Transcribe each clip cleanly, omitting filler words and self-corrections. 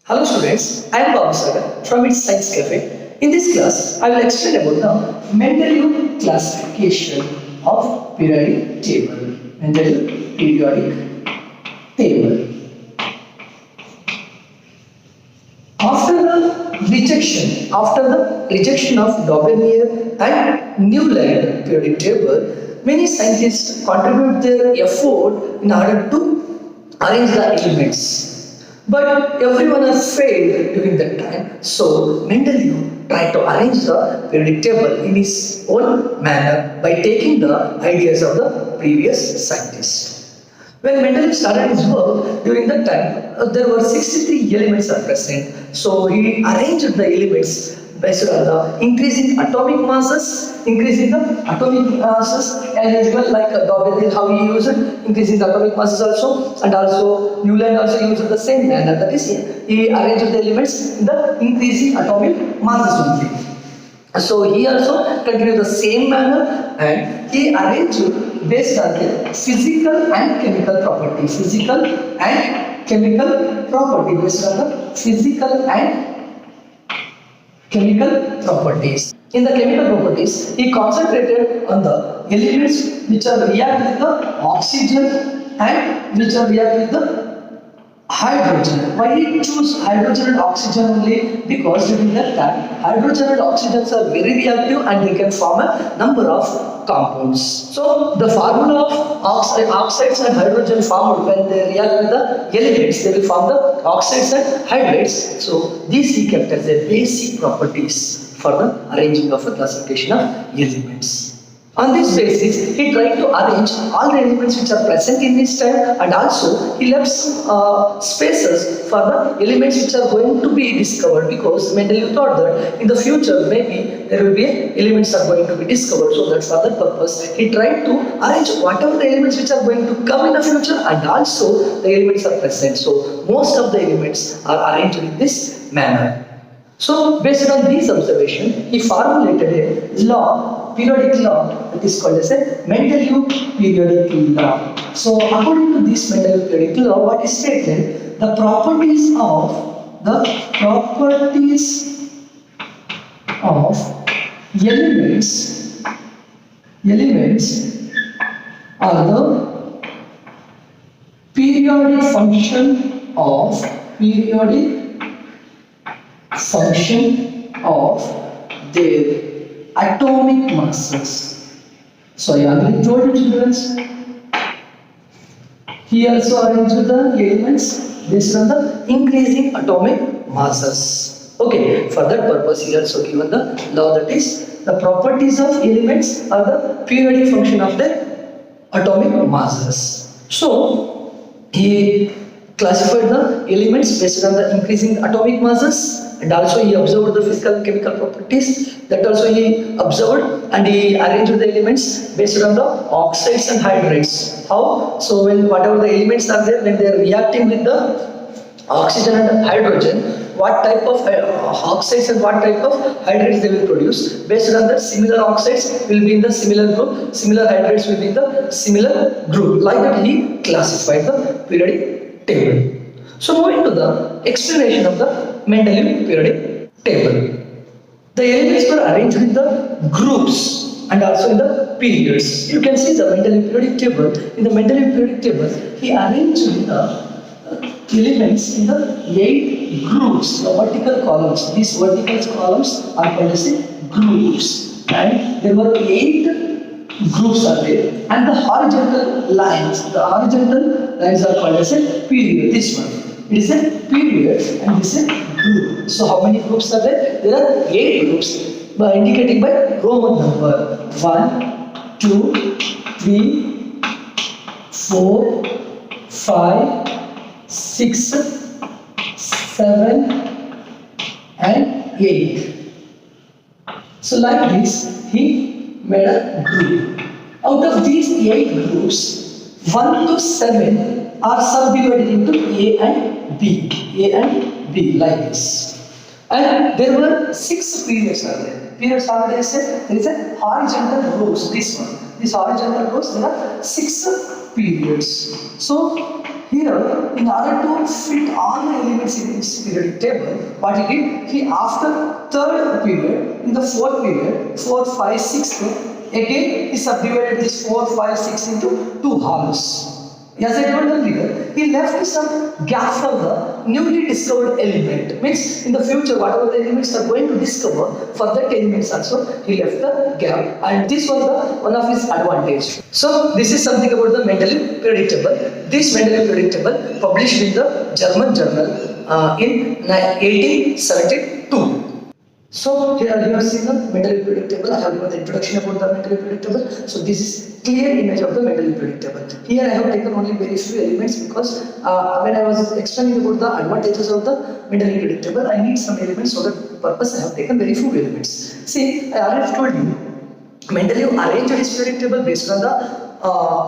Hello students, I am Babu Sagar from its Science Cafe. In this class, I will explain about the Mendeleeve classification of periodic table. Mendeleeve periodic table. After the rejection of Daubenier and Newland periodic table, many scientists contribute their effort in order to arrange the elements. But everyone has failed during that time. So Mendeleeve tried to arrange the periodic table in his own manner by taking the ideas of the previous scientists. When Mendeleeve started his work, during that time, there were 63 elements are present. So he arranged the elements based on the increasing atomic masses, as usual, like Daubenier, how he used it, increasing the atomic masses also, and also Newland also used the same manner. That is, he arranged the elements in the increasing atomic masses only. So he also continued the same manner and he arranged based on the physical and chemical properties. Based on the physical and chemical properties. In the chemical properties, he concentrated on the elements which are react with the oxygen and which are react with the hydrogen. Why he choose hydrogen and oxygen only? Because during that time, hydrogen and oxygens are very reactive and they can form a number of compounds. So the formula of oxides and hydrogen formed when they react with the elements, they will form the oxides and hydrates. So these he kept as a basic properties for the arranging of a classification of elements. On this basis, he tried to arrange all the elements which are present in this time, and also he left spaces for the elements which are going to be discovered, because Mendeleeve thought that in the future maybe there will be elements are going to be discovered. So that's for that purpose he tried to arrange whatever the elements which are going to come in the future, and also the elements are present. So most of the elements are arranged in this manner. So based on these observations, he formulated a law, periodic law, that is called as a Mendeleeve periodic law. So according to this Mendeleeve periodic law, what is stated, the properties of elements are the periodic function of their atomic masses. So I already told you, students. He also arranged the elements based on the increasing atomic masses. Okay, for that purpose he also given the law, that is the properties of elements are the periodic function of their atomic masses. So he classified the elements based on the increasing atomic masses, and also he observed the physical and chemical properties. That also he observed, and he arranged the elements based on the oxides and hydrates. How? So when whatever the elements are there, when they are reacting with the oxygen and hydrogen, what type of oxides and what type of hydrates they will produce. Based on that, similar oxides will be in the similar group, similar hydrates will be in the similar group. Like that he classified the periodic table. So moving to the explanation of the Mendeleeve periodic table. The elements were arranged in the groups and also in the periods. You can see the Mendeleeve periodic table. In the Mendeleeve periodic table, he arranged the elements in the 8 groups, the vertical columns. These vertical columns are called as groups, and there were 8 groups are there, and the horizontal lines are called as a period. This one, it is a period and this is a group. So how many groups are there? There are 8 groups, indicating by Roman number 1, 2, 3, 4, 5, 6, 7, and 8. So like this, he made a group. Out of these 8 groups, 1 to 7 are subdivided into A and B, like this. And there were 6 periods are there. Periods are there is a horizontal rows. This one, this horizontal rows, there are 6 periods. So here, in order to fit all the elements in this periodic table, what he did, he after third period, in the fourth period, 4, 5, 6, again he subdivided this 4, 5, 6 into two halves. As I told earlier, he left some gap for the newly discovered element. Means in the future, whatever the elements are going to discover, for that elements also he left the gap, and this was the one of his advantage. So this is something about the Mendeleeve periodic table. This Mendeleeve periodic table published in the German journal in 1872. So here you have seen the Mendeleeve periodic table. I have given the introduction about the Mendeleeve periodic table. So this is clear image of the Mendeleeve periodic table. Here I have taken only very few elements because when I was explaining about the advantages of the Mendeleeve periodic table, I need some elements, so that purpose I have taken very few elements. See, I already told you, Mendeleeve arranged his periodic table based on the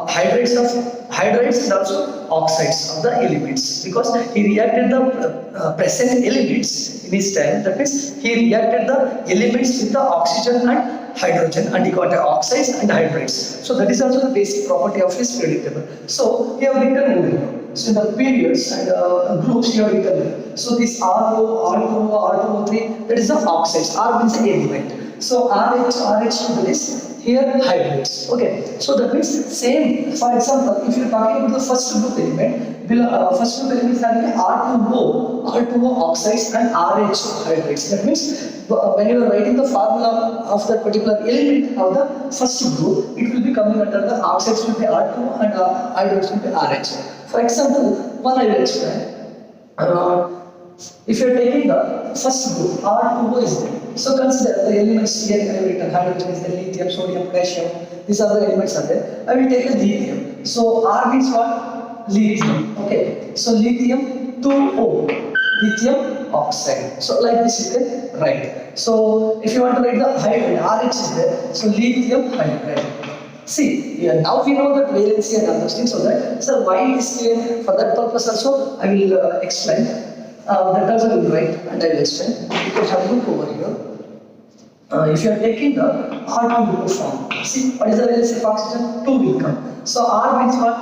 hydrates and also oxides of the elements, because he reacted the present elements in his time. That means he reacted the elements with the oxygen and hydrogen, and he got the oxides and hydrates. So that is also the basic property of his periodic table. So we have written over here. So in the periods and groups you have written. So this RO, R2O, R2O3, that is the oxides. R means element. So RH to this. Here hydrates. Okay, so that means same. For example, if you are talking about the first group element, first group element is having R2O oxides and RH hydrates. That means when you are writing the formula of that particular element of the first group, it will be coming under the oxides will be R2 and hydrates will be RH. For example, one I will explain. If you are taking the first group, R2O is there. So consider the elements here I have written. Hydrogen is the lithium, sodium, potassium. These are the elements are there. I will take a lithium. So R means what? Lithium. Okay. So lithium 2O. Lithium oxide. So like this you can write. So if you want to write the hydrogen, RH is there. So lithium hydride. See, now we know that valency and other things, so that, so why it is clear, for that purpose also I will explain. That also I will write and I will explain. You can have a look over here. If you are taking the R2 form, see what is the valency of oxygen? 2 will come. So R means what?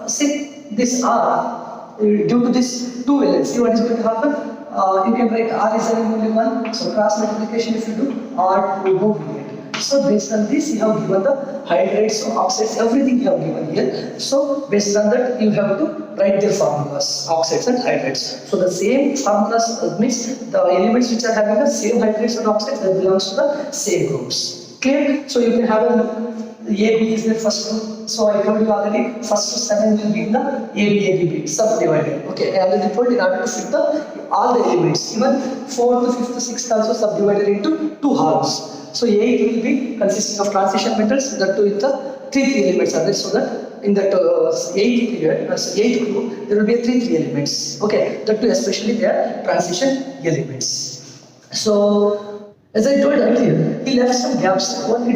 See this R, due to this 2 valency, what is going to happen? You can write R is only 1. So cross multiplication if you do, R2 will get. So based on this, you have given the hydrates, oxides, everything you have given here. So based on that, you have to write their formulas, oxides and hydrates. So the same formulas means the elements which are having the same hydrates and oxides, that belongs to the same groups. Clear? So you can have a AB is the first group. So I told you already, first to 7 will be in the AB subdivided. Okay, I already told in order to fit all the elements, even 4th, 5th, 6th also subdivided into two halves. So 8 will be consisting of transition metals, that too with the 3 elements are there, so that in that 8th period, 8th group, there will be 3 elements. Okay, that too especially their transition elements. So as I told earlier, he left some gaps. He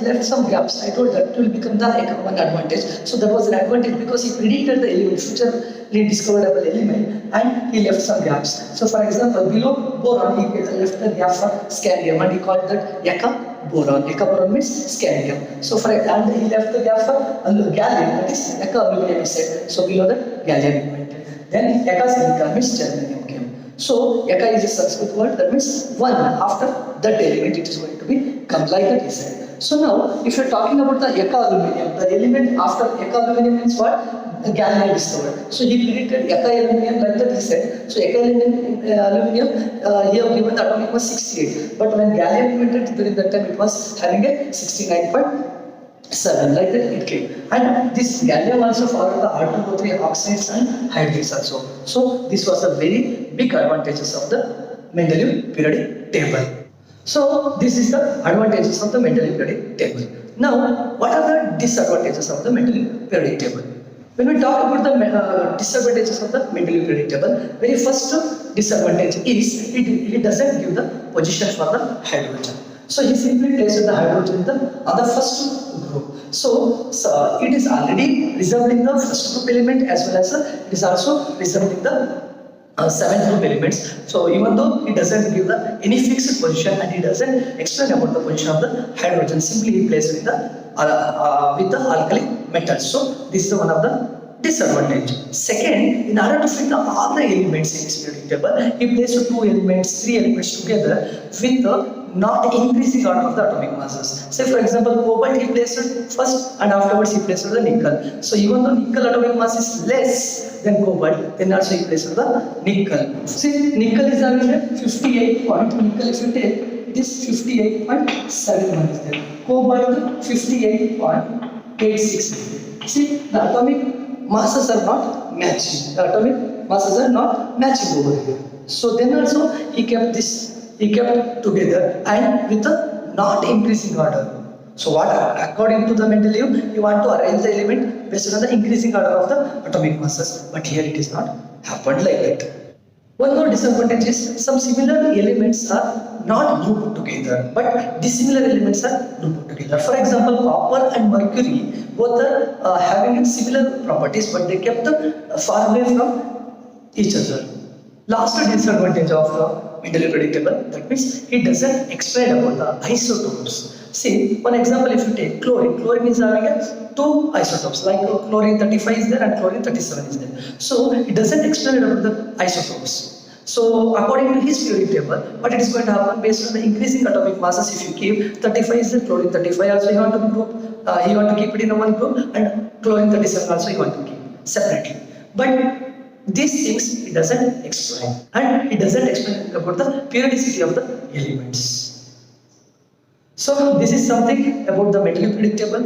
left some gaps. I told that it will become the one advantage. So that was an advantage because he predicted the element, futurely discoverable element, and he left some gaps. So for example, below boron, he left the gap for scandium, and he called that Eka boron. Eka boron means scandium. So and he left the gap for gallium, that is Eka aluminum, he said. So below that gallium invented. Then Eka silica means germanium came. So Eka is a Sanskrit word, that means 1 after that element it is going to be come like that he said. So now if you are talking about the Eka aluminum, the element after Eka aluminum means what? The gallium discovered. So he predicted Eka aluminum like that he said. So Eka aluminum he have given the atomic mass 68. But when gallium invented during that time it was having a 69.7 like that it came. And this gallium also followed the R2O3 oxides and hydrates also. So this was a very big advantages of the Mendeleeve periodic table. So this is the advantages of the Mendeleeve periodic table. Now what are the disadvantages of the Mendeleeve periodic table? When we talk about the disadvantages of the Mendeleeve periodic table, very first disadvantage is it doesn't give the position for the hydrogen. So he simply placed the hydrogen in the other first group. So it is already resembling the first group element as well as it is also resembling the 7th group elements. So even though it doesn't give any fixed position and it doesn't explain about the position of the hydrogen, simply he placed with the alkali metals. So this is one of the disadvantage. Second, in order to fit all the elements in this periodic table, he placed two elements, three elements together with the not increasing order of the atomic masses. Say for example, cobalt he placed first and afterwards he placed the nickel. So even though nickel atomic mass is less than cobalt, then also he placed the nickel. See, nickel is having a 58 point, nickel if you take, it is 58.71 is there. Cobalt 58.86. See, the atomic masses are not matching. The atomic masses are not matching over here. So then also he kept together and with a not increasing order. So what, according to the Mendeleeve, you want to arrange the element based on the increasing order of the atomic masses, but here it is not happened like that. One more disadvantage is some similar elements are not grouped together, but dissimilar elements are grouped together. For example, copper and mercury both are having similar properties, but they kept far away from each other. Last disadvantage of the Mendeleeve periodic table, that means it doesn't explain about the isotopes. See, one example if you take chlorine. Chlorine is having two isotopes, like chlorine 35 is there and chlorine 37 is there. So it doesn't explain about the isotopes. So according to his periodic table, what it is going to happen based on the increasing atomic masses, if you keep 35 is there, chlorine 35 also you want to group, you want to keep it in a one group, and chlorine 37 also you want to keep separately. But these things it doesn't explain, and it doesn't explain about the periodicity of the elements. So this is something about the Mendeleeve periodic table,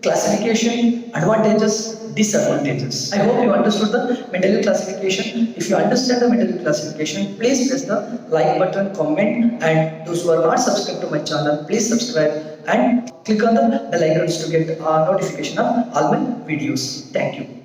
classification, advantages, disadvantages. I hope you understood the Mendeleeve classification. If you understand the Mendeleeve classification, please press the like button, comment, and those who are not subscribed to my channel, please subscribe and click on the bell icons to get a notification of all my videos. Thank you.